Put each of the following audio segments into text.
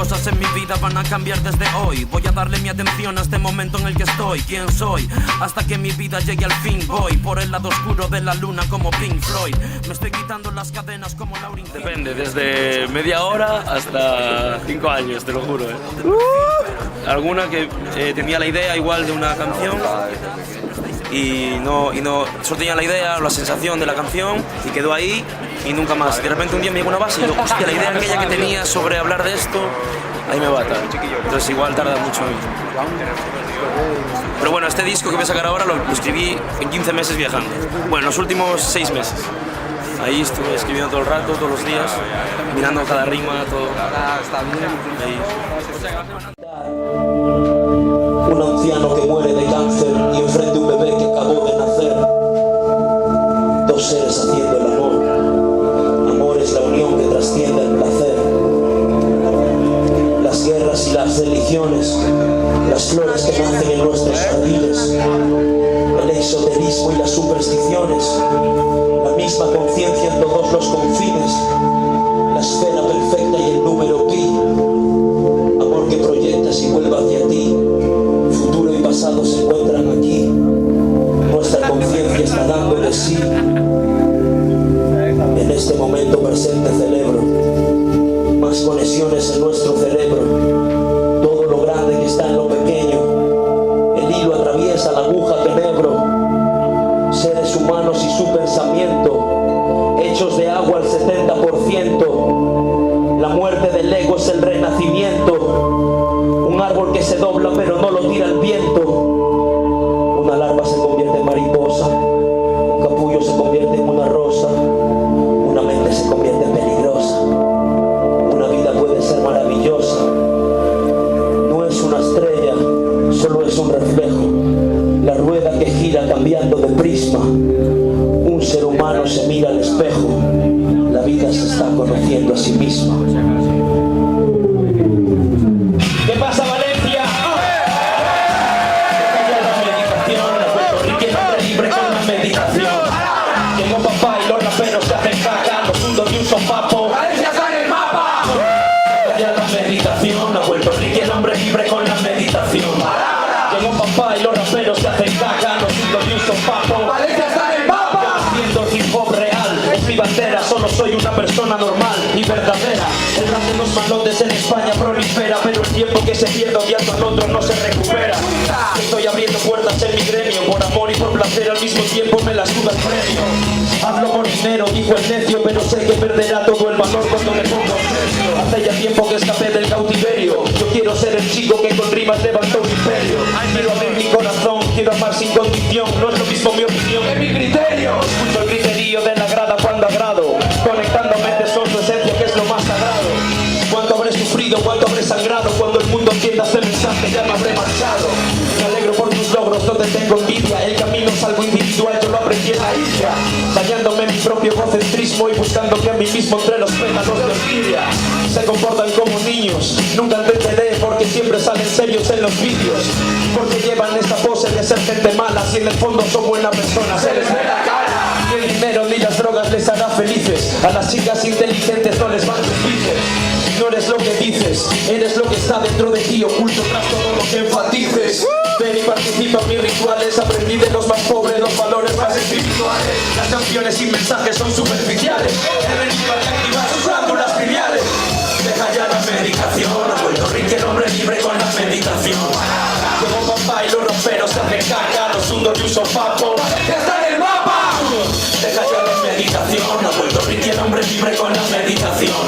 cosas en mi vida van a cambiar desde hoy. Voy a darle mi atención a este momento en el que estoy. ¿Quién soy? Hasta que mi vida llegue al fin. Voy por el lado oscuro de la luna como Pink Floyd. Me estoy quitando las cadenas como Lauryn Hill. Depende, desde media hora hasta 5 años, te lo juro, Alguna que tenía la idea igual de una canción y no solo tenía la idea o la sensación de la canción y quedó ahí y nunca más. De repente un día me llegó una base y yo, hostia, la idea aquella que tenía sobre hablar de esto, ahí me bata. Entonces igual tarda mucho. Pero bueno, este disco que voy a sacar ahora lo escribí en 15 meses viajando. Bueno, los últimos 6 meses. Ahí estuve escribiendo todo el rato, todos los días, mirando cada rima, todo. Ahí. Un anciano que muere de cáncer y enfrente un bebé que acabó de nacer. Dos seres haciendo el amor. Amor es la unión que trasciende el placer. Las guerras y las religiones, las flores que nacen en nuestros jardines, el esoterismo y las supersticiones, la misma conciencia en todos los confines, la esfera perfecta y el número pi. Amor que proyectas y vuelve hacia ti. Futuro y pasado se encuentran aquí. Nuestra conciencia está dando de sí. En este momento presente celebro más conexiones en nuestro cerebro. Todo lo grande que está en lo pequeño. El hilo atraviesa la aguja que enhebro. Seres humanos y su pensamiento, hechos de agua al 70%. La muerte del ego es el renacimiento. Un árbol que se dobla pero no lo tira el viento. Una larva se convierte en mariposa. Un capullo se convierte en una rosa. Una mente se convierte en peligrosa. Una vida puede ser maravillosa. No es una estrella, solo es un reflejo. La rueda que gira cambiando de prisma. Un ser humano se mira al espejo. La vida se está conociendo a sí misma. ¿Qué pasa, Valencia? La meditación, la puertorriqueña hombre libre con la meditación. Llegó papá y los raperos se hacen caca, los hundos de un sopapo. ¡Valencia está en el mapa! La meditación, la puertorriqueña hombre libre con la meditación. Llegó papá y los raperos se hacen caca, los hundos de un sopapo. ¡Valencia está en el mapa! Haciendo hip hop real, es mi bandera, solo soy una persona normal y verdadera. El rap de los malotes en España prolifera, pero el tiempo que se pierde odiando al otro no se recupera. Estoy abriendo puertas en mi gremio, por amor y por placer al mismo tiempo me las suda el premio. Hablo por dinero, dijo el necio, pero sé que perderá todo el valor cuando le pongo precio. Hace ya tiempo que escapé del cautiverio, yo quiero ser el chico que con rimas levantó un imperio. Quiero abrir mi corazón, quiero amar sin condición, no es lo mismo mi opinión, es mi criterio. Escucho el criterio de la grada cuando agrado, conectando mentes con su esencia que es lo más sagrado. Cuánto habré sufrido, cuánto habré sangrado, cuando el mundo entienda este mensaje ya me habré marchado. Me alegro por tus logros, no te tengo envidia, el camino es algo individual, yo lo aprendí en la isla, dañándome mi propio egocentrismo y buscando que a mí mismo entre los pétalos de orquídea. Se comportan como niños, nunca entenderé porque siempre salen serios en los vídeos, porque llevan esta pose de ser gente mala, si en el fondo son buenas personas, se les ve la cara. Ni el dinero ni las drogas les hará felices, a las chicas inteligentes no les van sus bíceps. No eres lo que dices, eres lo que está dentro de ti, oculto tras todo lo que enfatices. Ven y participa en mis rituales, aprendí de los más pobres los valores más espirituales. Las canciones sin mensajes son superficiales, he venido a activar sus glándulas pineales. Deja ya la medicación, a Puerto Rico el hombre libre con la meditación. Como papá y los raperos se hacen caca, los hundos de un sopapo. ¡Está en el mapa! Deja ya la meditación, a Puerto Rico el hombre libre con la meditación.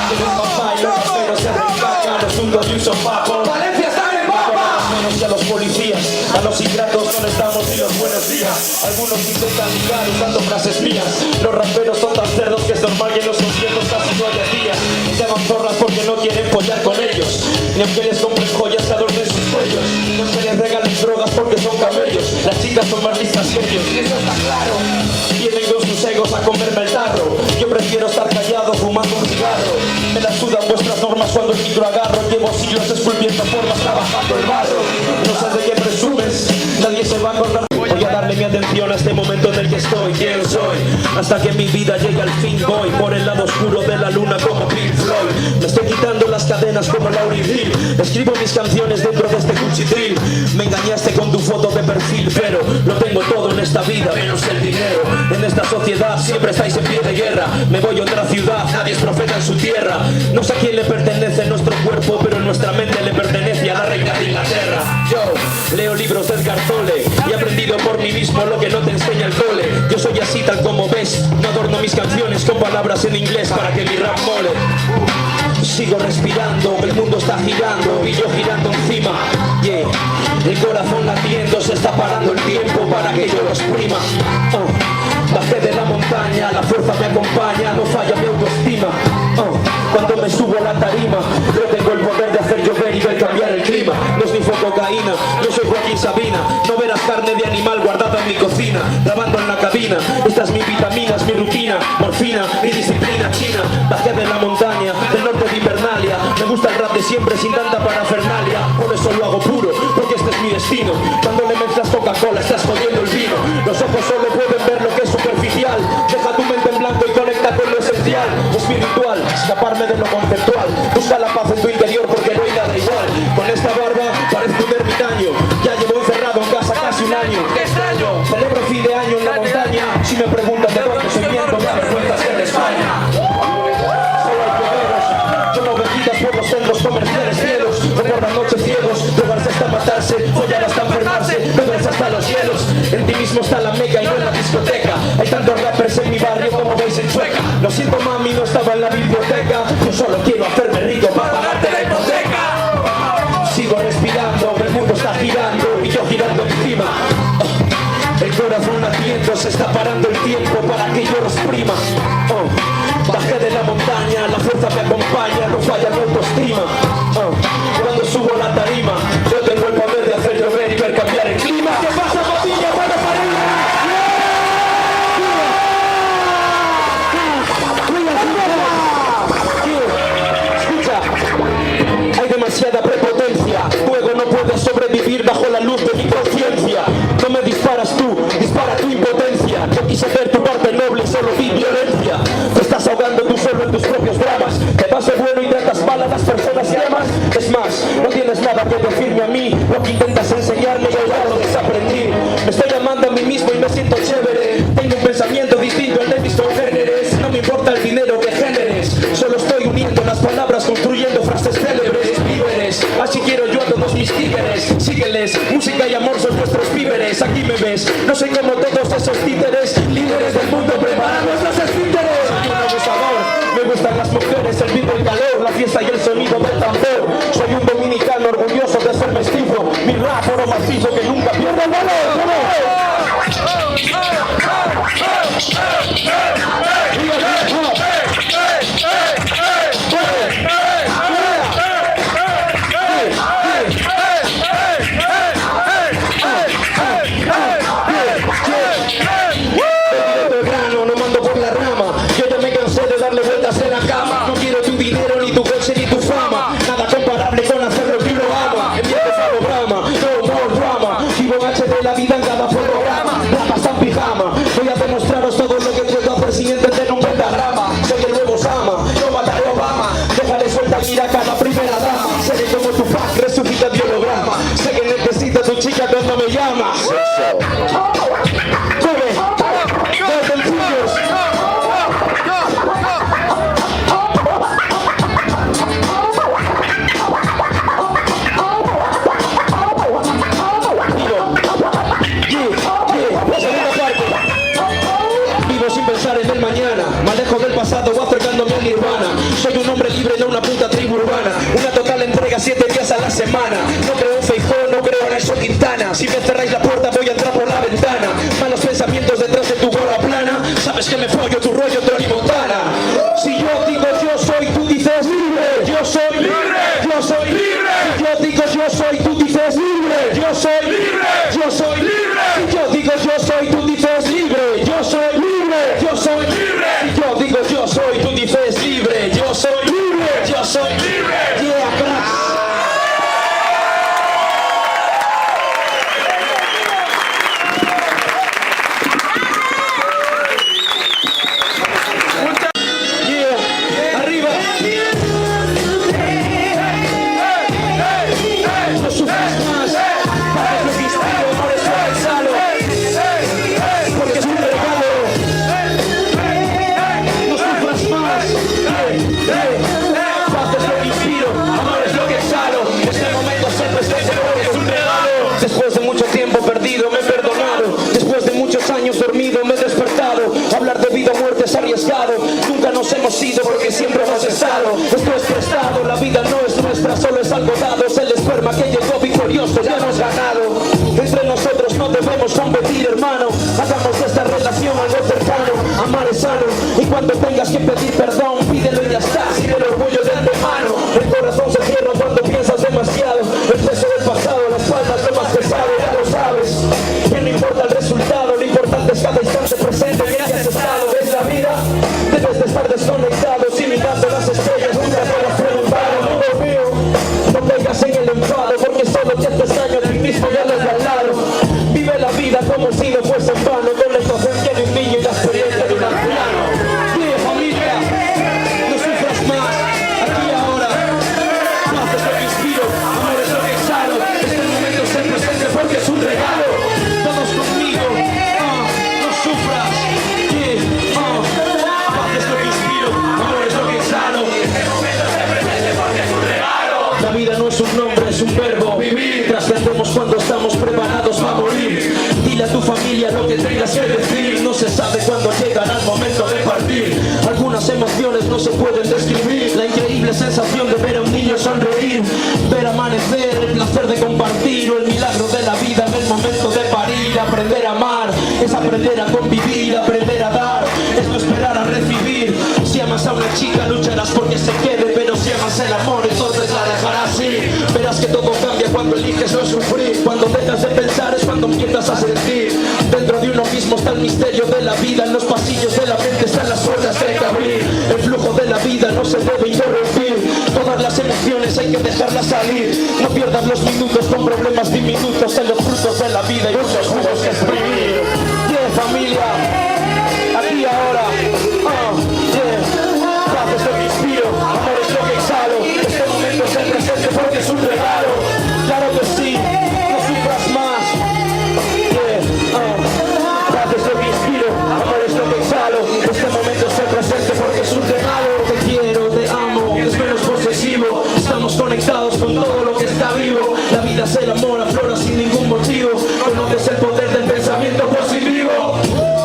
Como papá y los raperos se hacen caca, los hundos de un sopapo. ¡Valencia está en el mapa! Y a los policías, a los ingratos no les damos ni los buenos días. Algunos intentan ligar usando frases mías. Los raperos son tan cerdos que es normal que en los conciertos casi no haya días. Llaman zorras porque no quieren follar con ellos, ni aunque les compren joyas que adornen sus cuellos, ni aunque les regalen drogas porque son camellos. Las chicas son más listas que ellos, y eso está claro. Vienen con sus egos a comerme el tarro. Yo prefiero estar callado fumando un cigarro. Me la sudan vuestras normas cuando el micro agarro. Llevo siglos esculpiendo formas, trabajando el barro. No sé de qué presumes, nadie se va a acordar. Voy a darle mi atención a este momento en el que estoy. ¿Quién soy? Hasta que mi vida llegue al fin. Voy por el lado oscuro de la luna como Pink Floyd. Me estoy quitando las cadenas como Lauryn Hill. Escribo mis canciones dentro de este cuchitril. Me engañaste con tu foto de perfil, pero lo tengo todo en esta vida, menos el dinero. En esta sociedad siempre estáis en pie de guerra. Me voy a otra ciudad, nadie es profeta en su tierra. No sé a quién le pertenece nuestro cuerpo, pero en nuestra mente le pertenece a la reina de Inglaterra. Yo leo libros de Edgar Tolle y he aprendido por mí mismo lo que no te enseña el cole. Yo soy así tal como ves, no adorno mis canciones con palabras en inglés para que mi rap mole. Sigo respirando, el mundo está girando y yo girando encima. Yeah. El corazón latiendo, se está parando el tiempo para que yo lo exprima. Bajé de la montaña, la fuerza me acompaña, no falla mi autoestima. Cuando me subo a la tarima, yo tengo el poder de hacer llover y ver cambiar el clima. No snifo cocaína, yo soy Joaquín Sabina. No verás carne de animal guardada en mi cocina, grabando en la cabina. Estas mis vitaminas, mi rutina, morfina, mi disciplina china. Bajé de la montaña, del norte de Invernalia. Me gusta el rap de siempre sin tanta parafernalia. Por eso lo hago puro, porque este es mi destino. Cuando le mezclas Coca-Cola estás jodiendo el vino. Los ojos solo pueden ver lo que es superficial. Deja tu mente en blanco y conecta con lo esencial. Espiritual, escaparme de lo conceptual. Busca la paz en tu interior porque no hay nada igual. Con esta barba parezco un ermitaño. Ya llevo encerrado en casa casi un año. ¡Qué extraño! Celebro fin de año en la montaña. Si me preguntan de dónde soy viento, me das cuenta ser de España. Solo hay guerreros, son ovejitas por los centros comerciales cielos. O por las noches ciegos, drogarse hasta matarse, follar hasta enfermarse, beberse hasta los hielos. En ti mismo está la meca y no en la discoteca. Hay tantos rappers en mi barrio como veis en Chueca. Lo siento mami, no estaba en la biblioteca. Yo solo quiero hacerme rico para pagarte la hipoteca. Sigo respirando, el mundo está girando y yo girando encima. El corazón latiendo, se está parando el tiempo para que yo lo exprima. Bajé de la montaña, la fuerza me acompaña, no falla mi autoestima. Cuando subo a la tarima, yo tengo el poder de hacer llover y ver cambiar el clima. ¿Qué pasa, papilla? ¡Buenas Escucha, hay demasiada prepotencia. Fuego no puede sobrevivir bajo la luz de mi conciencia. No me disparas tú, dispara tu impotencia. Yo quise ver tu parte noble, solo vi violencia. Te estás ahogando tú solo en tus propios dramas. Te vas de bueno y tratas mal a las personas que amas. Es más, no tienes nada que decirme a mí. Lo que intentas enseñarme yo ya lo desaprendí. Me estoy llamando a mí mismo y me siento chévere. Tengo un pensamiento distinto al de mis congéneres. No me importa el dinero que generes, solo estoy uniendo las palabras, construyendo frases célebres, víveres. Así quiero yo a todos mis títeres. Sígueles, música y amor son nuestros víveres. Aquí me ves, no soy como todos esos títeres. Líderes del mundo, preparados los esfínteres. Soy un abusador, me gustan las mujeres, el vino, el calor, la fiesta y el sonido del tambor. Soy un dominicano orgulloso de ser mestizo. Mi rap oro macizo que nunca pierde el valor. No mando por la rama, yo ya me cansé de darle vueltas en la cama. No quiero tu dinero, ni tu coche, ni tu fama. Nada comparable con hacer lo que uno ama. En mi programa, no more drama. Vivo en HD la vida en cada programa. Rapa hasta en pijama. Voy a demostraros todo lo que puedo hacer sin entender un pentagrama. Soy el nuevo Sama, yo mataré a Obama. Déjale suelta ir a cada primera dama. Seré como tu pack, resucita de holograma. Sé que necesito tu chica cuando me llamas. Soy un hombre libre, no una puta tribu urbana. Una total entrega 7 días a la semana. No creo en Feijóo, no creo en eso Quintana. Si me cerráis la puerta voy a entrar por la ventana. Malos pensamientos detrás de tu bola plana. Sabes que me follo tu rollo Tony Montana. Si yo digo yo soy, tú dices libre. Yo soy libre. Yo soy libre. Si yo digo yo soy, tú dices libre. Yo soy libre. Yo soy libre. Si yo digo yo soy, tú dices libre. Yo soy libre. Yo soy libre. Si yo digo yo soy, tú dices libre. Yo soy libre. Yo soy libre. Yeah, cracks. Yeah, arriba. vida no es nuestra, solo es algo dado. Es el esperma que llegó victorioso, ya hemos ganado. Entre nosotros no debemos competir, hermano. Hagamos de esta relación algo cercano. Amar es sano, y cuando tengas que pedir perdón, pídelo y ya está, sin el orgullo de antemano. El corazón se cierra cuando piensas demasiado. El peso del pasado, la espalda es lo más pesado, ya lo sabes. Que no importa el resultado, lo importante es cada instante presente que hayas estado. Es la vida, debes de estar desconectado, si mirando las estrellas nunca te las preguntado. Amigo mío, no caigas en el enfado, porque solo te haces daño a ti mismo y a los de al lado. Vive la vida como si no fuese en vano, con la inocencia de un niño y la experiencia de un anciano. Vive familia, no sufras más, aquí y ahora. Paz es lo que inspiro, amor es lo que exhalo. Este momento es el presente porque es un regalo. Todos conmigo, no sufras. Paz es lo que inspiro, amor es lo que exhalo. Este momento es el presente porque es un regalo. La vida no es un nombre, es un verbo. Vivir, trascendemos cuando estamos preparados para morir. Dile a tu familia lo que tengas que decir. No se sabe cuándo llegará el momento de partir. Algunas emociones no se pueden describir. La increíble sensación de ver a un niño sonreír, ver amanecer, el placer de compartir, o el milagro de la vida en el momento de parir. Aprender a amar es aprender a convivir, aprender a dar es no esperar a recibir. Si amas a una chica lucharás porque se quede, pero si amas el amor entonces la dejarás ir. Verás que todo cambia cuando eliges no sufrir. Cuando dejas de pensar es cuando empiezas a sentir. Dentro de uno mismo está el misterio de la vida. En los pasillos de la mente están las puertas que hay que abrir. El flujo de la vida no se debe interrumpir. Todas las emociones hay que dejarlas salir. No pierdas los minutos con problemas diminutos. En los frutos de la vida y muchos jugos que exprimir. Familia, aquí y ahora. Paz es lo que inspiro, amor es lo que exhalo. Este momento es el presente porque es un regalo. Claro que sí, no sufras más. Paz es lo que inspiro, amor es lo que exhalo. Este momento es el presente porque es un regalo. Te quiero, te amo, es menos posesivo. Estamos conectados con todo lo que está vivo. La vida es el amor, aflora sin ningún motivo. Conoces el poder del pensamiento positivo.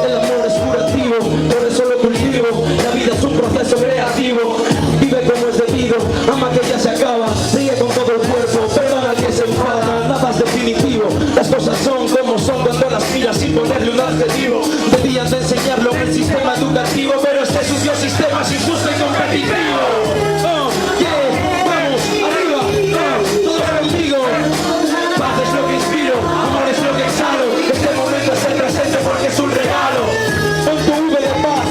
El amor es curativo, por eso lo cultivo. La vida es un proceso creativo. Vive como es debido, ama que ya se acaba. Ríe con todo el cuerpo, perdona al que se enfada. Nada es definitivo, las cosas son como son cuando las miras sin ponerle un adjetivo. Debían de enseñarlo en el sistema educativo, pero este sucio sistema es injusto y competitivo. Vamos, arriba, todos conmigo. Paz es lo que inspiro, amor es lo que exhalo. Este momento es el presente porque es un regalo. Pon tu V de paz.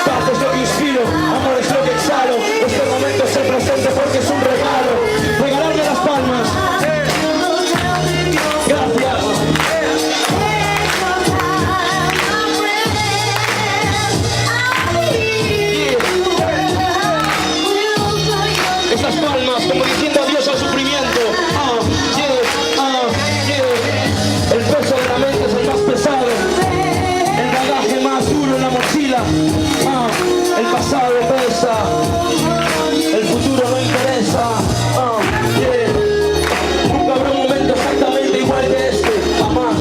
Paz es lo que inspiro, amor es lo que exhalo. Este momento es el presente porque es un regalo. Regalarle las palmas. Gracias. Esas palmas como diciendo adiós al sufrimiento. El peso de la mente es el más pesado, el bagaje más duro en la mochila. El pasado pesa, el futuro no interesa. Nunca habrá un momento exactamente igual que este, jamás.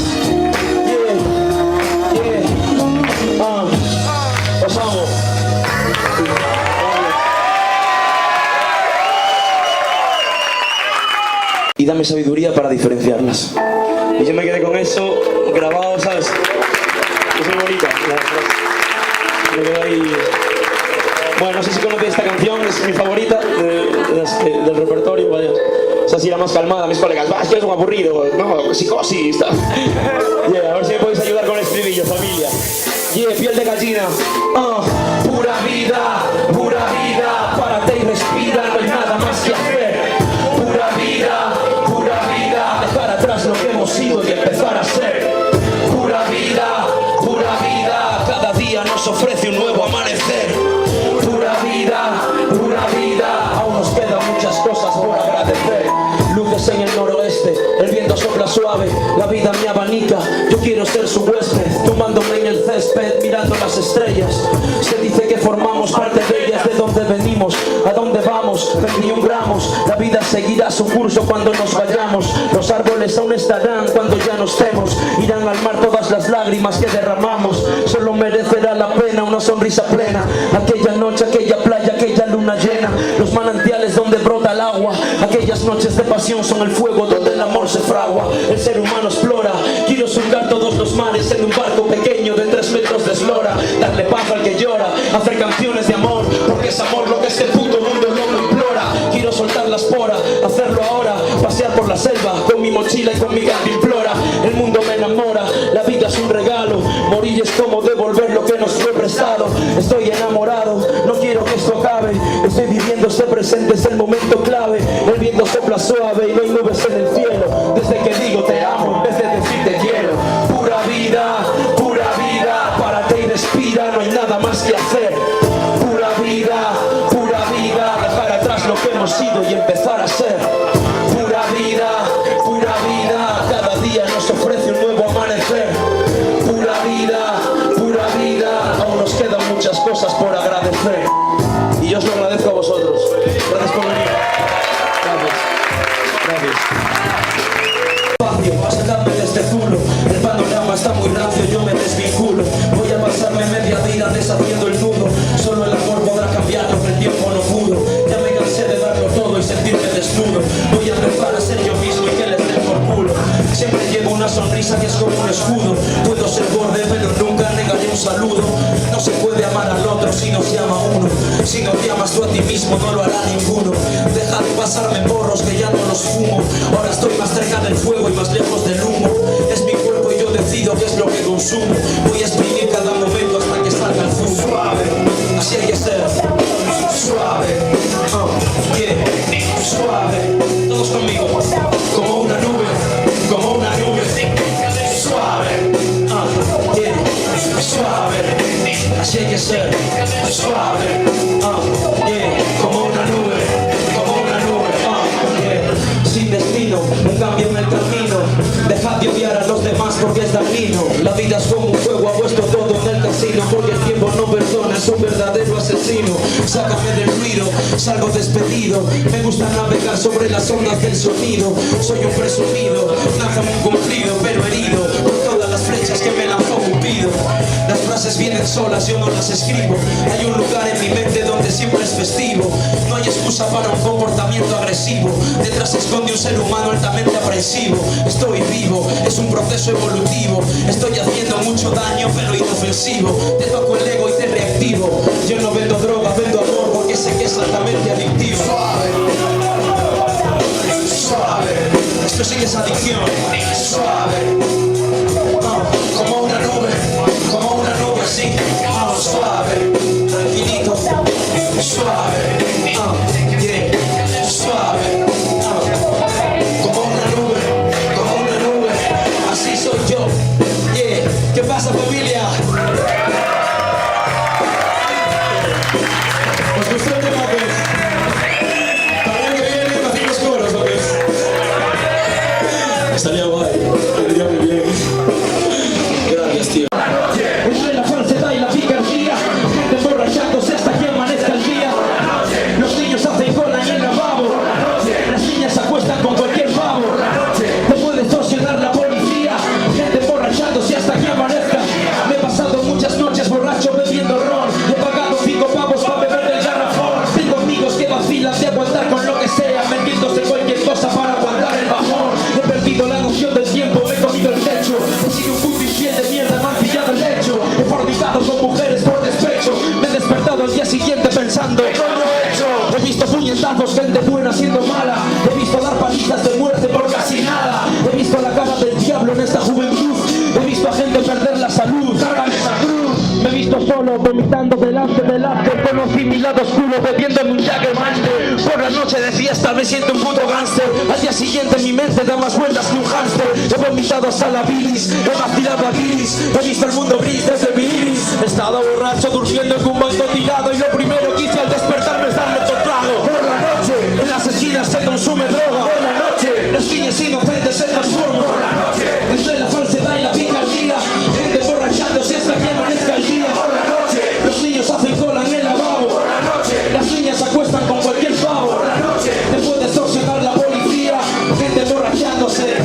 Os amo. Y dame sabiduría para diferenciarlas. Y yo me quedé con eso grabado, ¿sabes? Es muy bonita. Me quedé ahí. Bueno, no sé si conocéis esta canción, es mi favorita del repertorio, vaya. O sea, si era más calmada, mis colegas, es que es un aburrido, no, psicosis. A ver si me podéis ayudar con el estribillo, familia. Piel de gallina. Pura vida, párate y respira, no hay nada más que hacer. Pura vida, dejar atrás lo que hemos sido y empezar a ser. Pura vida, cada día nos ofrece un nuevo amanecer. Pura vida, aún nos quedan muchas cosas por agradecer. Luces en el noroeste, el viento sopla suave, la vida me abanica, yo quiero ser su huésped, tomándome en el césped, mirando las estrellas. Se dice que formamos parte de ellas, de dónde venimos, a dónde vamos, 21 gramos. La vida seguirá su curso cuando nos vayamos, los árboles aún estarán cuando ya no estemos, irán al mar todas las lágrimas que derramamos. Solo merecerá la pena unos sonrisa plena. Aquella noche, aquella playa, aquella luna llena, los manantiales donde brota el agua. Aquellas noches de pasión son el fuego donde el amor se fragua. El ser humano explora, quiero surcar todos los mares en un barco pequeño de 3 metros de eslora. Darle paz al que llora, hacer canciones de amor, porque es amor lo que este puto mundo loco implora. Quiero soltar la espora, hacerlo ahora, pasear por la selva con mi mochila y con mi cantimplora. El mundo me enamora, la vida es un regalo, morir es como devolver lo que nos fue prestado. Estoy enamorado, no quiero que esto acabe, estoy viviendo este presente, es el momento clave. El viento sopla suave y no hay nubes en el cielo, desde que digo te amo en vez de decir te quiero. Pura vida, párate y respira, no hay nada más que hacer. Pura vida, dejar atrás lo que hemos sido y empezar a ser. Pura vida, cada día nos ofrece un nuevo amanecer. Pura vida, aún nos quedan muchas cosas por agradecer. Y yo os lo agradezco a vosotros. Gracias por venir. Gracias. Sacadme de este zulo, el panorama está muy rancio, yo me desvinculo. Voy a pasarme media vida deshaciendo el nudo. Solo el amor podrá cambiar lo que el tiempo no pudo. Ya me cansé de darlo todo y sentirme desnudo. Voy a empezar a ser yo mismo y que les den por culo. Siempre llevo una sonrisa que es como un escudo. Puedo ser borde pero nunca negaré un saludo. No se puede amar al otro si no se ama uno. Si no te amas tú a ti mismo no lo hará ninguno. Deja de pasarme porros que ya no los fumo. Ahora estoy más cerca del fuego y más lejos del humo. Es mi cuerpo y yo decido qué es lo que consumo. Voy a exprimir cada momento hasta que salga el zumo. Suave, así hay que ser. Suave, suave. Todos conmigo. Como una nube, como una nube. Suave, suave. Así hay que ser. Suave, como una nube, como una nube. Sin destino, un cambio en el camino. Dejad de odiar a los demás porque es dañino. La vida es como un juego, apuesto todo en el casino. Porque el tiempo no perdona, es un verdadero asesino. Sácame del ruido, salgo despedido. Me gusta navegar sobre las ondas del sonido. Soy un presumido, nájame un cumplido, pero herido por todas las flechas que me lanzó Cupido. Las frases vienen solas, yo no las escribo. Hay un lugar en mi mente donde siempre es festivo. No hay excusa para un comportamiento agresivo. Detrás se esconde un ser humano altamente aprensivo. Estoy vivo, es un proceso evolutivo. Estoy haciendo mucho daño pero inofensivo. Te toco el ego y te reactivo. Yo no vendo droga, vendo amor porque sé que es altamente adictivo. Suave, suave. Esto sí que es adicción. Suave, como una nube, sí. Suave, tranquilito. Suave, suave. Como una nube, así soy yo. ¿Qué pasa, familia? ¿Os gustó el tema? Para el año que viene me hacemos coros, ¿o qué? Estaría guay, estaría muy bien. Gracias, tío. Entre la falsedad y la picardía, gente emborrachándose hasta que amanezca el día. Los niños hacen cola en el lavabo, las niñas se acuestan con cualquier pavo. Te puede extorsionar la policía, gente emborrachándose hasta que amanezca. Me he pasado muchas noches borracho bebiendo ron. He pagado 5 pavos para beber del garrafón. Tengo amigos que vacilan de aguantar con lo que sea, metiéndose cualquier cosa para aguantar el bajón. He perdido la noción del tiempo, me he comido el techo. He sido un puto infiel de mierda, me han pillado el lecho. He fornicado con mujeres por despecho. Me he despertado al día siguiente pensando ¿qué coño he hecho? He visto puñetazos, gente buena siendo mala. He visto dar palizas de muerte por casi nada. He visto la cara del diablo en esta juventud. He visto a gente perder la salud. Cárgame esa cruz. Me he visto solo, vomitando delante del arte. Conocí mi lado oscuro, bebiéndome un Jägermeister. Por la noche de fiesta me siento un puto gánster. Al día siguiente mi mente da más vueltas que un hámster. He vomitado hasta la bilis, he vacilado a guiris. He visto el mundo gris desde mi iris. He estado borracho, durmiendo en un banco tirado. Y lo primero que hice al despertarme es darme otro trago. Por la noche, en las esquinas se consume droga. Por la noche, los niños inocentes se transforman. Por la noche, entre la falsedad y la picardía, gente emborrachándose hasta que amanezca el día. Por la noche, los niños hacen cola en el lavabo. Por la noche, las niñas se acuestan con cualquier pavo. Por la noche, te puede extorsionar la policía, gente emborrachándose.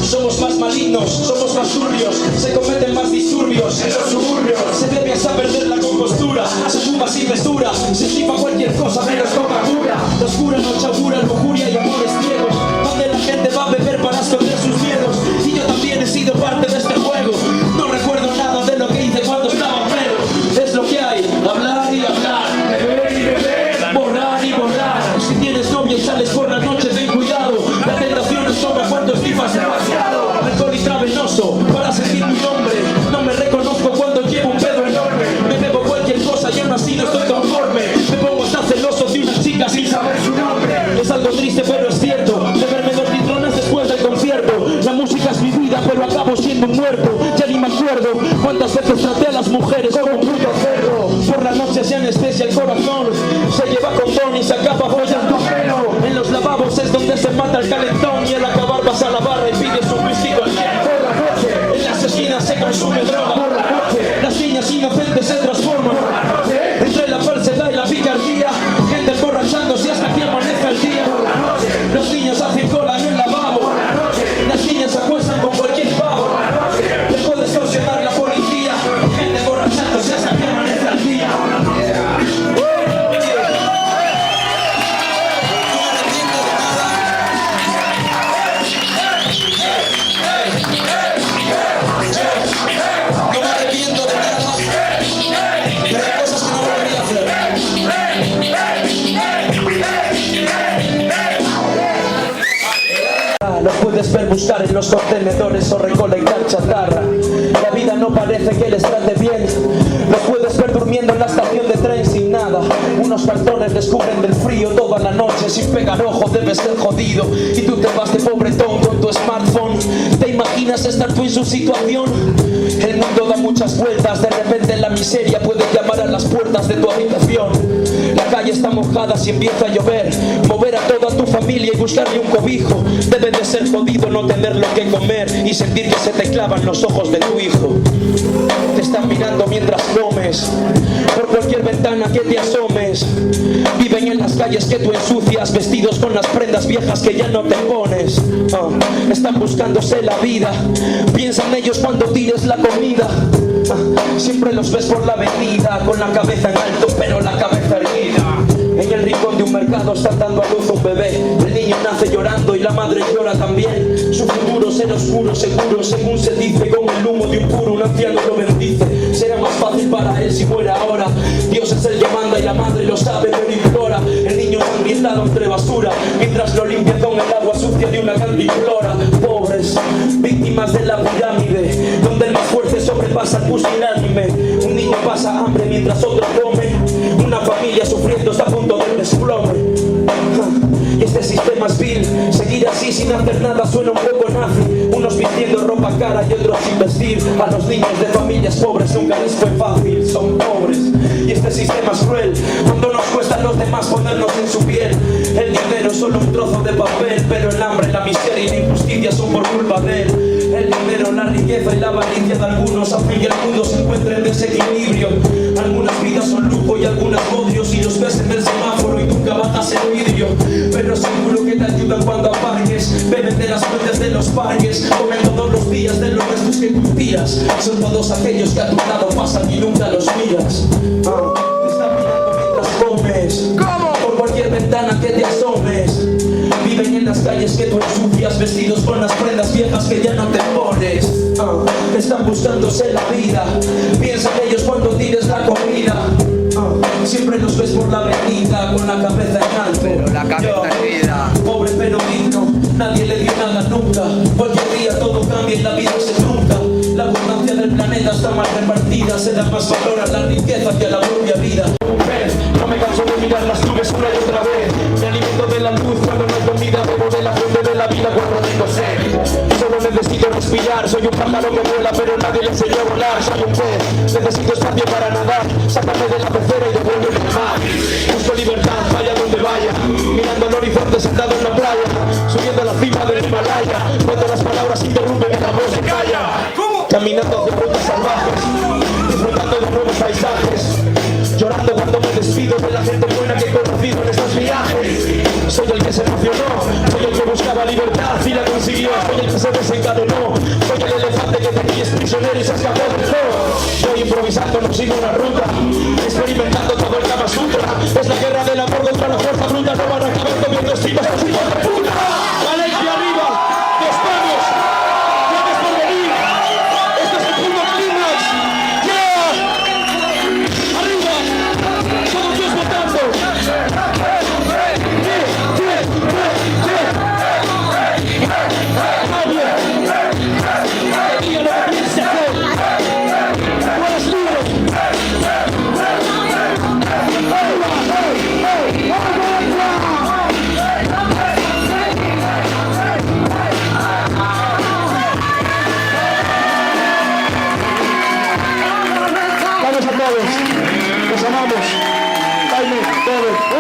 Somos más malignos, somos más turbios, se cometen más disturbios en los suburbios. Se bebe a basura. Se chipa cualquier cosa menos Coca-Cola. La oscura noche augura lujuria y amores ciegos, donde la gente va a beber para esconder sus miedos. Y yo también he sido parte de este juego. No recuerdo nada de lo que hice cuando estaba pleno. Es lo que hay, hablar y hablar, beber y beber, borrar y borrar. Si tienes novia y sales por la noche, ten cuidado. La tentación es sobra cuando estifas demasiado. Alcohol intravenoso para sentir mi nombre. No me reconozco cuando llevo un pedo enorme. Me bebo cualquier cosa y aún así no estoy conforme. Me pongo hasta celoso de una chica sin saber su nombre. Es algo triste pero es cierto. Beberme 2 litrones después del concierto. La música es mi vida pero acabo siendo un muerto. Ya ni me acuerdo cuántas veces traté a las mujeres como un puto cerdo. Por la noche se anestesia el corazón. Se lleva condón y se acaba follando pelo. En los lavabos es donde se mata el calentón. Y al acabar vas a la barra y pides un whisky cualquiera. Por la noche en las esquinas se consume droga. Por la noche las niñas inocentes se transforman. Por la noche entre la falsedad y la picardía, gente emborrachándose hasta que amanezca el día. Por la noche los niños hacen cola en el lavabo. Por la noche las niñas se acuestan con cualquier pavo. Por la noche te puede extorsionar la policía, gente emborrachándose hasta que amanezca el día. Lo puedes ver buscar en los contenedores o recolectar chatarra. La vida no parece que les trate bien. Lo puedes ver durmiendo en la estación de tren sin nada. Unos cartones les cubren del frío toda la noche sin pegar ojo, debes ser jodido. Y tú te vas de pobretón con tu smartphone. ¿Te imaginas estar tú en su situación? El mundo da muchas vueltas, de repente la miseria puede llamar a las puertas de tu habitación. La calle está mojada si empieza a llover. Mover a toda tu familia y buscarle un cobijo. Debe de ser jodido no tener lo que comer y sentir que se te clavan los ojos de tu hijo. Te están mirando mientras comes, por cualquier ventana que te asomes. Viven en las calles que tú ensucias, vestidos con las prendas viejas que ya no te pones. Están buscándose la vida, piensa en ellos cuando tires la comida. Siempre los ves por la avenida, con la cabeza en alto pero la cabeza erguida. En el rincón de un mercado están dando a luz un bebé. El niño nace llorando y la madre llora también. Su futuro será oscuro, seguro, según se dice. Con el humo de un puro, un anciano lo bendice. Será más fácil para él si muere ahora. Dios es el que manda y la madre lo sabe, pero implora. El niño ambientado entre basura, mientras lo limpia con el agua sucia de una cantimplora. Pobres, víctimas de la pirámide, donde el más fuerte sobrepasa al pusilánime. Un niño pasa hambre mientras otro come. Una familia sufriendo está a punto del desplome. Y este sistema es vil. Seguir así sin hacer nada suena un poco nazi. Unos vistiendo ropa cara y otros sin vestir. A los niños de familias pobres nunca les fue fácil, son pobres. Y este sistema es cruel. Cuando nos cuesta a los demás ponernos en su piel. El dinero es solo un trozo de papel, pero el hambre, la miseria y la injusticia son por culpa de él. El dinero, la riqueza y la avaricia de algunos hacen que el mundo se encuentre en desequilibrio. Algunas vidas son lujo y algunas odios, y los ves en el semáforo y nunca bajas el vidrio. Pero seguro que te ayudan cuando aparques. Beben de las fuentes de los parques, comen todos los días de los restos que curtías. Son todos aquellos que a tu lado pasan y nunca los miras. Te están mirando mientras comes. ¿Cómo? Por cualquier ventana que te asomes. Viven en las calles que tú ensucias, vestidos con las prendas viejas que ya no te pones. Están buscándose la vida, piensa en ellos cuando tires la comida. Siempre los ves por la avenida con la cabeza en alto. Pero la cabeza hervida. Pobre pero digno, nadie le dio nada nunca. Cualquier día todo cambia y la vida se trunca. La abundancia del planeta está mal repartida. Se da más valor a la riqueza que a la propia vida. No me canso de mirar las nubes una y otra vez. Me alimento de la luz cuando no hay comida. Bebo de la fuente de la vida cuando tengo sed. Solo necesito respirar. Soy un pájaro que vuela pero nadie le enseñó a volar. Soy un pez, necesito espacio para nadar. Sácame de la pecera y devuélveme al mar. Busco libertad, vaya donde vaya. Mirando al horizonte sentado en la playa. Subiendo a la cima del Himalaya. Cuando las palabras interrumpen y la voz se calla. Caminando hacia rutas salvajes, disfrutando de nuevos paisajes. Llorando cuando me despido de la gente buena que he conocido en estos viajes. Soy el que se emocionó, soy el que buscaba libertad y la consiguió. Soy el que se desencadenó, soy el elefante que de aquí es prisionero y se escapó del zoo. Voy improvisando, no sigo una ruta, experimentando todo el Kama Sutra. Es la guerra del amor contra la fuerza bruta, no van a acabar comiendo estrictos los hijos de puta. Valencia arriba, nos vamos, gracias por venir. Este es el punto clímax. ¡Yeah! ¡Arriba! ¡Todos Dios votando! Vamos a todos, los amamos. Jaime, todos.